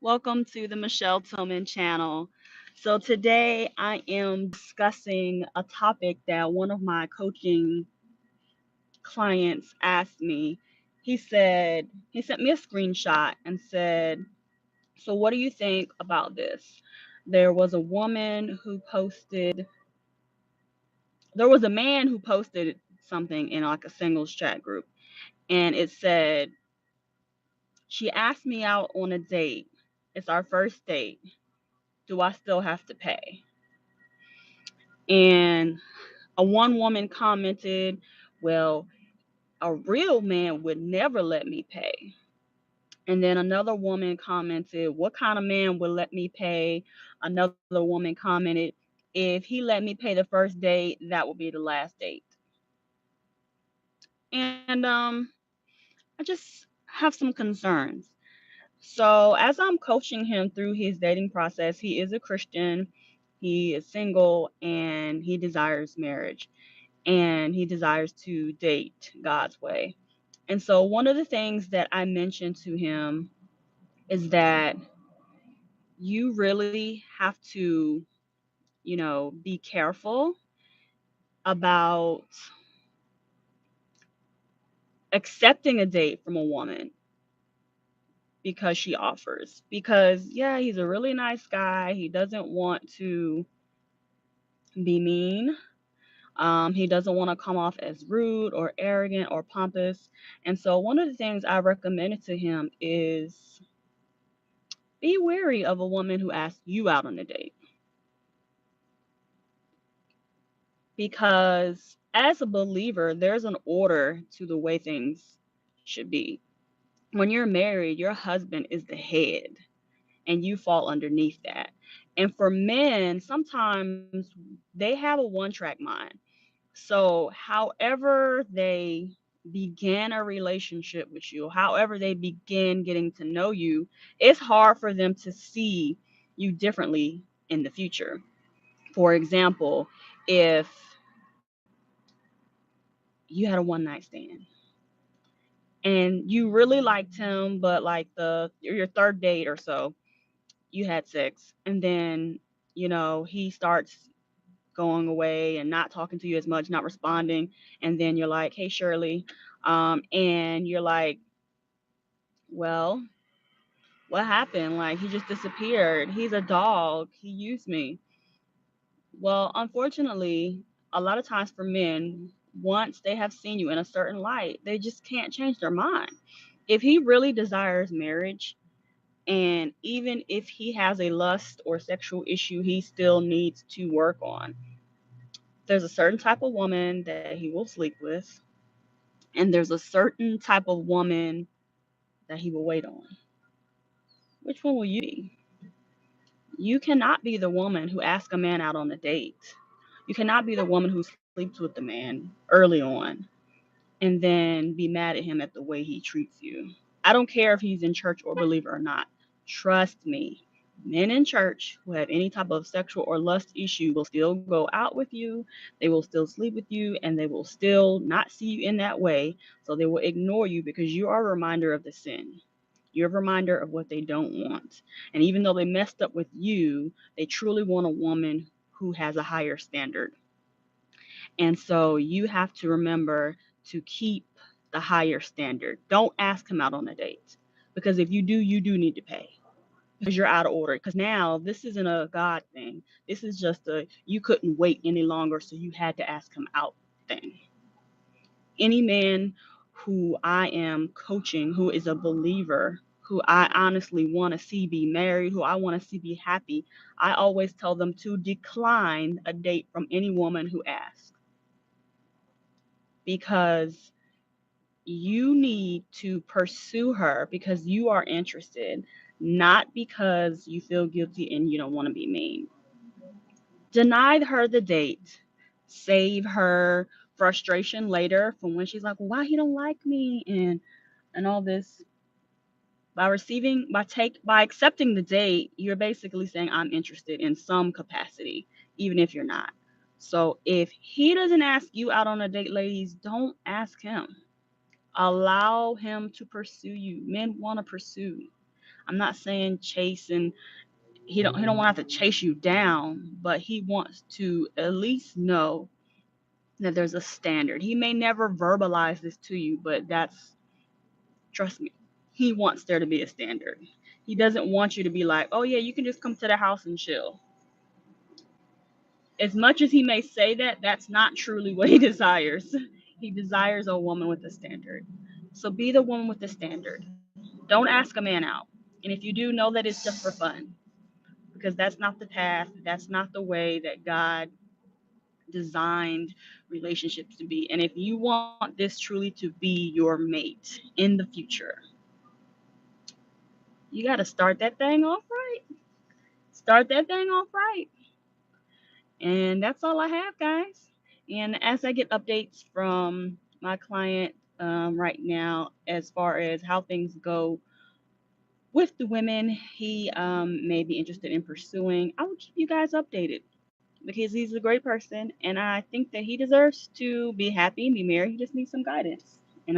Welcome to the Michelle Tillman channel. So, today I am discussing a topic that one of my coaching clients asked me. He sent me a screenshot and said, "So, what do you think about this?" There was a woman who posted, there was a man who posted something in like a singles chat group, and it said, "She asked me out on a date. It's our first date. Do I still have to pay?" And a one woman commented, "Well, a real man would never let me pay." And then another woman commented, "What kind of man would let me pay?" Another woman commented, "If he let me pay the first date, that would be the last date." And I just have some concerns. So, as I'm coaching him through his dating process, he is a Christian, he is single, and he desires marriage, and he desires to date God's way. And so, one of the things that I mentioned to him is that you really have to, be careful about accepting a date from a woman because she offers. Because, yeah, he's a really nice guy. He doesn't want to be mean. He doesn't want to come off as rude or arrogant or pompous. And so, one of the things I recommended to him is be wary of a woman who asks you out on a date. Because as a believer, there's an order to the way things should be. When you're married, your husband is the head and you fall underneath that. And for men, sometimes they have a one track mind. So, however they began a relationship with you, however they begin getting to know you, it's hard for them to see you differently in the future. For example, if you had a one night stand and you really liked him, but like your third date or so, you had sex, and then he starts going away and not talking to you as much, not responding, and then you're like, "Hey, Shirley," and you're like, "Well, what happened? Like he just disappeared. He's a dog. He used me." Well, unfortunately, a lot of times for men, once they have seen you in a certain light, they just can't change their mind. If he really desires marriage, and even if he has a lust or sexual issue he still needs to work on, there's a certain type of woman that he will sleep with, and there's a certain type of woman that he will wait on. Which one will you be? You cannot be the woman who asks a man out on a date. You cannot be the woman who sleeps with the man early on and then be mad at him at the way he treats you. I don't care if he's in church or believer or not. Trust me, men in church who have any type of sexual or lust issue will still go out with you, they will still sleep with you, and they will still not see you in that way. So they will ignore you because you are a reminder of the sin. You're a reminder of what they don't want. And even though they messed up with you, they truly want a woman who has a higher standard. And so you have to remember to keep the higher standard. Don't ask him out on a date, because if you do need to pay because you're out of order. Because now this isn't a God thing. This is just a you couldn't wait any longer, so you had to ask him out thing. Any man who I am coaching who is a believer, who I honestly want to see be married, who I want to see be happy, I always tell them to decline a date from any woman who asks, because you need to pursue her because you are interested, not because you feel guilty and you don't want to be mean. Deny her the date. Save her frustration later from when she's like, "Well, why he don't like me?" and all this. By accepting the date, you're basically saying I'm interested in some capacity, even if you're not. So if he doesn't ask you out on a date, ladies, don't ask him. Allow him to pursue you. Men want to pursue. I'm not saying chase, and he don't want to have to chase you down, but he wants to at least know that there's a standard. He may never verbalize this to you, but trust me, he wants there to be a standard. He doesn't want you to be like, oh yeah, you can just come to the house and chill. As much as he may say that, that's not truly what he desires. He desires a woman with a standard. So be the woman with the standard. Don't ask a man out. And if you do, know that it's just for fun, because that's not the path. That's not the way that God designed relationships to be. And if you want this truly to be your mate in the future, you got to start that thing off right. Start that thing off right. And that's all I have, guys. And as I get updates from my client right now, as far as how things go with the women he may be interested in pursuing, I will keep you guys updated because he's a great person. And I think that he deserves to be happy and be married. He just needs some guidance.